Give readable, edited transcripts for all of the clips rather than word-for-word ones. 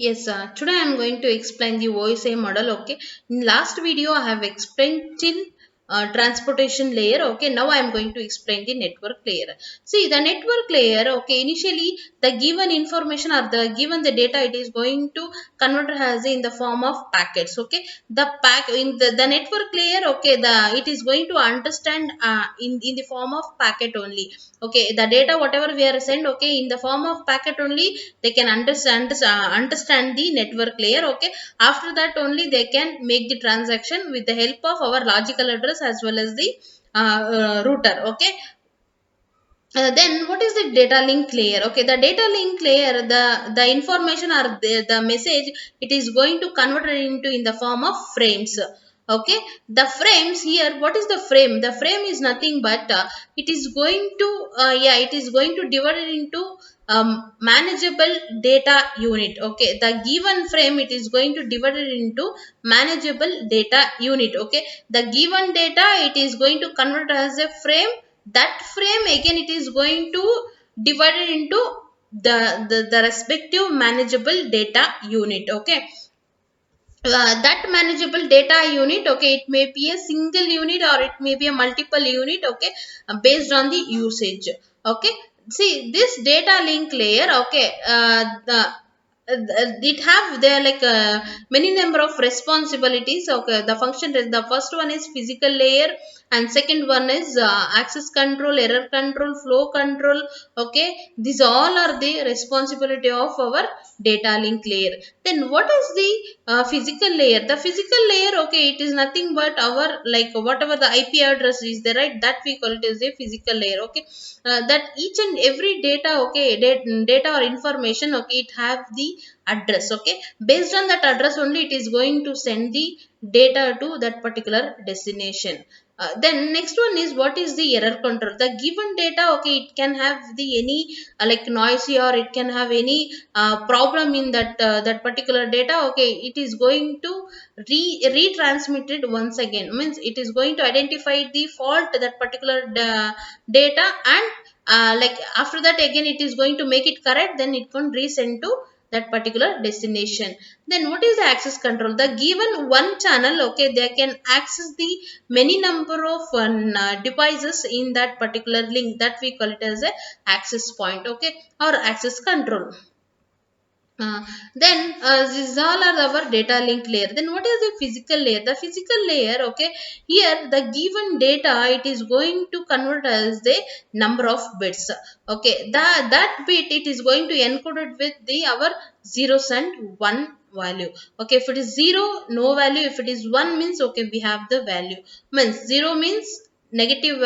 Yes, today I am going to explain the OSI model. Okay, in last video I have explained till transportation layer. Okay, now I am going to explain the network layer. See, the network layer. Okay, initially the given information or the given the data it is going to convert as in the form of packets. Okay, the pack in the network layer. Okay, the it is going to understand in the form of packet only. Okay, the data whatever we are sent. Okay, in the form of packet only they can understand the network layer. Okay, after that only they can make the transaction with the help of our logical address as well as the router. Okay, then what is the data link layer? Okay, the data link layer, the information or the message it is going to convert it into in the form of frames. Okay, the frames here, what is the frame? The frame is nothing but it is going to it is going to divide it into manageable data unit. Okay, the given frame it is going to divide it into manageable data unit. Okay, the given data it is going to convert as a frame. That frame again it is going to divide it into the respective manageable data unit. Okay, that manageable data unit, okay, it may be a single unit or it may be a multiple unit. Okay, based on the usage. Okay, see this data link layer. Okay, it have there like many number of responsibilities. Okay, the function is the first one is physical layer and second one is access control, error control, flow control. Okay, these all are the responsibility of our data link layer. Then what is the physical layer? The physical layer, okay, it is nothing but our like whatever the IP address is there, right, that we call it as a physical layer. Okay, that each and every data, okay, data or information, okay, it have the address. Okay, based on that address only it is going to send the data to that particular destination. Then next one is what is the error control? The given data, okay, it can have the any like noisy or it can have any problem in that particular data. Okay, it is going to retransmit it once again, means it is going to identify the fault that particular data, and like after that again it is going to make it correct, then it can resend to that particular destination. Then what is the access control? The given one channel, okay, they can access the many number of devices in that particular link, that we call it as a access point. Okay, or access control. Then these all are our data link layer. Then what is the physical layer? The physical layer, okay, here the given data it is going to convert as the number of bits. Okay, that bit it is going to encode it with the our zeros and one value. Okay, if it is zero, no value. If it is one, means okay, we have the value. Means zero means negative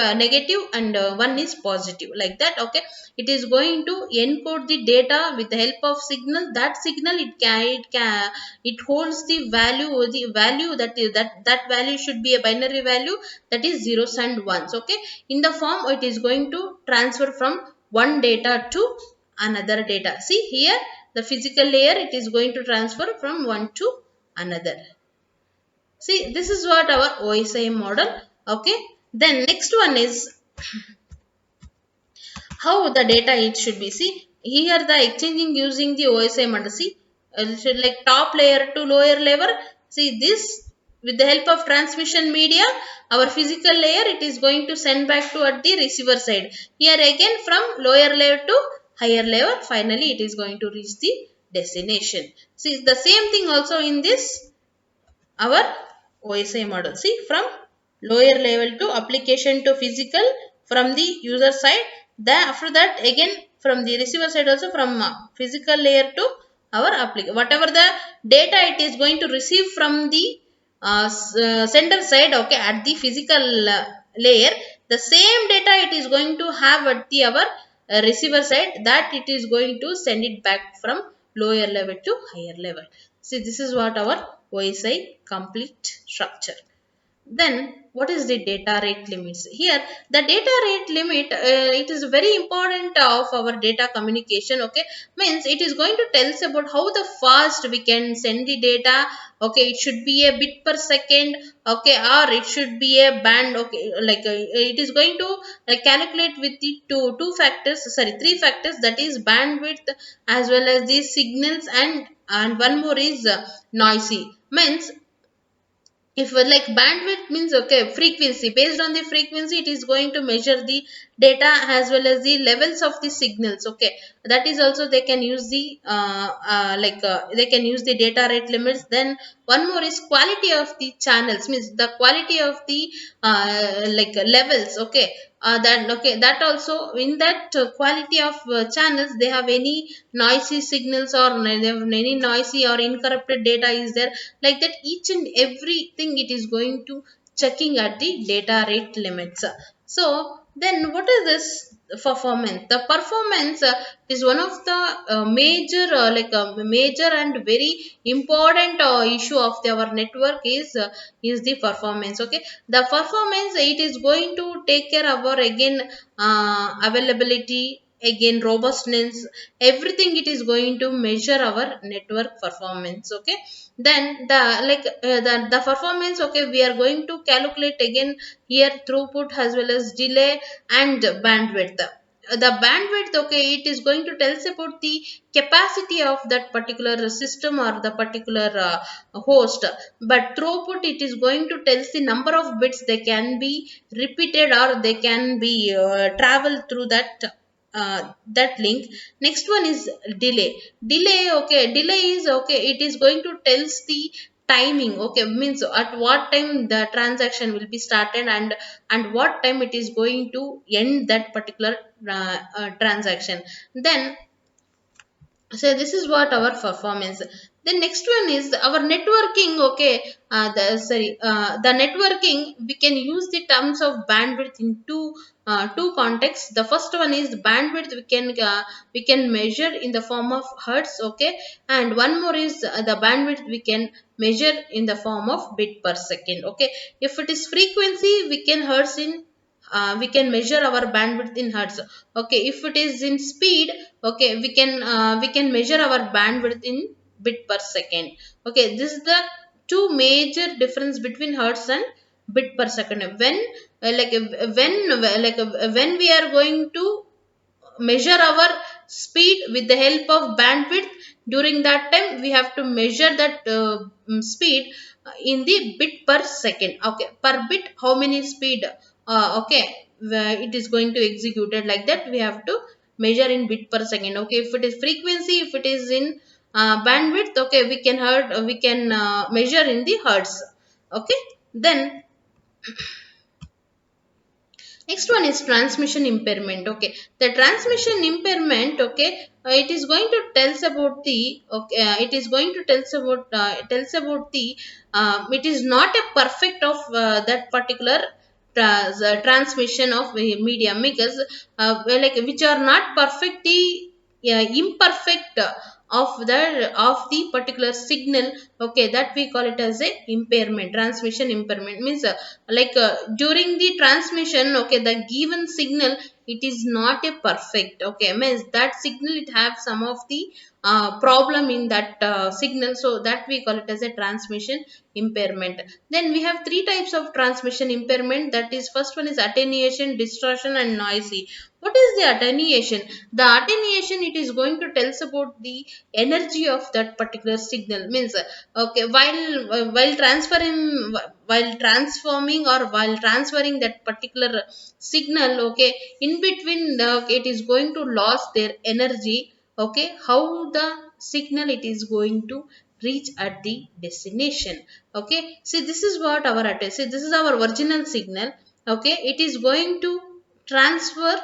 and one is positive, like that. Okay, it is going to encode the data with the help of signal. That signal it holds the value that value should be a binary value, that is zeros and ones. Okay, in the form it is going to transfer from one data to another data. See here, the physical layer it is going to transfer from one to another. See, this is what our OSI model. Okay, then next one is how the data it should be. See here, the exchanging using the OSI model. See, it should like top layer to lower level. See this, with the help of transmission media, our physical layer it is going to send back to at the receiver side. Here again from lower layer to higher level, finally it is going to reach the destination. See the same thing also in this our OSI model. See, from lower level to application to physical from the user side. Then after that again from the receiver side also, from physical layer to our application. Whatever the data it is going to receive from the sender side, okay, at the physical layer, the same data it is going to have at the our receiver side, that it is going to send it back from lower level to higher level. See, this is what our OSI complete structure. Then what is the data rate limits? Here the data rate limit it is very important of our data communication. Okay, means it is going to tell us about how the fast we can send the data. Okay, it should be a bit per second. Okay, or it should be a band. Okay, like it is going to calculate with the two factors, sorry, three factors, that is bandwidth as well as the signals and and one more is noisy. Means if like bandwidth means okay frequency, based on the frequency it is going to measure the data as well as the levels of the signals. Okay, that is also they can use the they can use the data rate limits. Then one more is quality of the channels, means the quality of the levels. Okay, that okay, that also in that quality of channels they have any noisy signals or they have any noisy or incorrupted data is there, like that each and everything it is going to checking at the data rate limits. So then what is this performance? The performance is one of the major and very important issue of our network is the performance. Okay, the performance it is going to take care of our again availability, again robustness, everything it is going to measure our network performance. Okay, then the performance, okay, we are going to calculate again here throughput as well as delay and bandwidth. The bandwidth, okay, it is going to tell us about the capacity of that particular system or the particular host. But throughput it is going to tell us the number of bits they can be repeated or they can be travel through that link. Next one is delay. Okay, delay is okay, it is going to tells the timing. Okay, means at what time the transaction will be started and what time it is going to end that particular transaction. Then so this is what our performance. The next one is our networking. Okay, the networking we can use the terms of bandwidth in two contexts. The first one is the bandwidth we can measure in the form of hertz. Okay, and one more is the bandwidth we can measure in the form of bit per second. Okay, if it is frequency we can hertz in we can measure our bandwidth in hertz. Okay, if it is in speed, okay, we can measure our bandwidth in bit per second. Okay, this is the two major difference between hertz and bit per second. When when we are going to measure our speed with the help of bandwidth, during that time we have to measure that speed in the bit per second. Okay, per bit how many speed okay it is going to execute it, like that we have to measure in bit per second. Okay, if it is frequency, if it is in bandwidth, okay, we can measure in the hertz. Okay, then next one is transmission impairment. Okay, the transmission impairment, okay, it is going to tell us about the okay, it is going to tell us about the it is not a perfect of that particular transmission of medium, because like which are not perfectly imperfect of the particular signal. Okay, that we call it as a impairment. Transmission impairment means during the transmission, okay, the given signal it is not a perfect. Okay, means that signal it have some of the problem in that signal, so that we call it as a transmission impairment. Then we have three types of transmission impairment. That is, first one is attenuation, distortion and noisy. What is the attenuation? The attenuation it is going to tell us about the energy of that particular signal. Means okay, while transforming or while transferring that particular signal, okay, in between it is going to lose their energy. Okay, how the signal it is going to reach at the destination. Okay, see this is what our see this is our original signal. Okay, it is going to transfer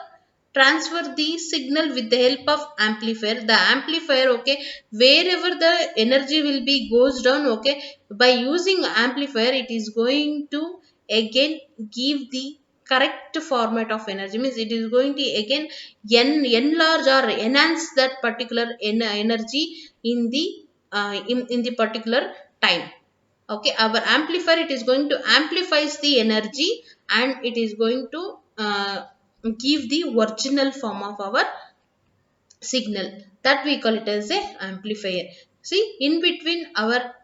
transfer the signal with the help of amplifier. The amplifier, okay, wherever the energy will be goes down, okay, by using amplifier it is going to again give the correct format of energy. Means it is going to again enlarge or enhance that particular energy in the in the particular time. Okay, our amplifier it is going to amplifies the energy and it is going to give the original form of our signal, that we call it as a amplifier. See, in between our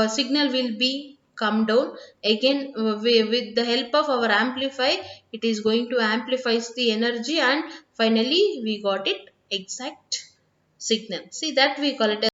signal will be come down again with the help of our amplifier it is going to amplifies the energy and finally we got it exact signal. See, that we call it as